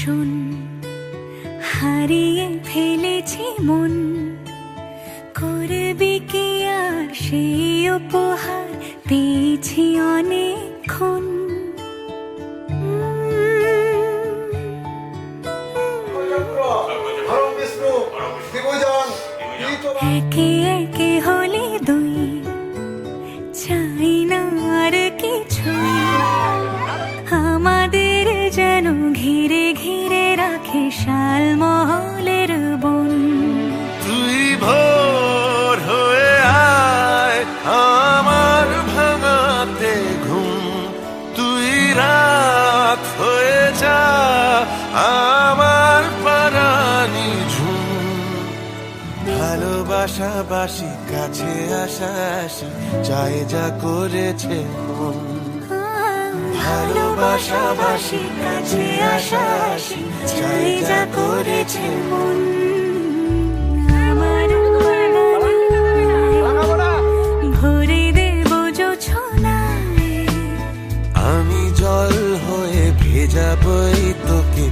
শোন, হারিয়ে ফেলেছি মন, করবি কি আর সেই উপহার পেয়েছি অনেকক্ষণ। একে একে হলে দুই, চাই না আর কিছু, আমাদের যেন ঘিরে ঘিরে রাখে শালমহলের বন। তুই ভোর হয়ে আয় আমার ভাঙাতে ঘুম, তুই রাত হয়ে যা আমার পারানি ঝুম। ভালোবাসাবাসি কাছে আসা আসি চাই যা করেছে মন, ভালোবাসাবাসি কাছে আসা আসি চাই যা করেছে মন। আমার ভরে দেব জোছনায়, আমি জল হয়ে ভেজাবই তোকে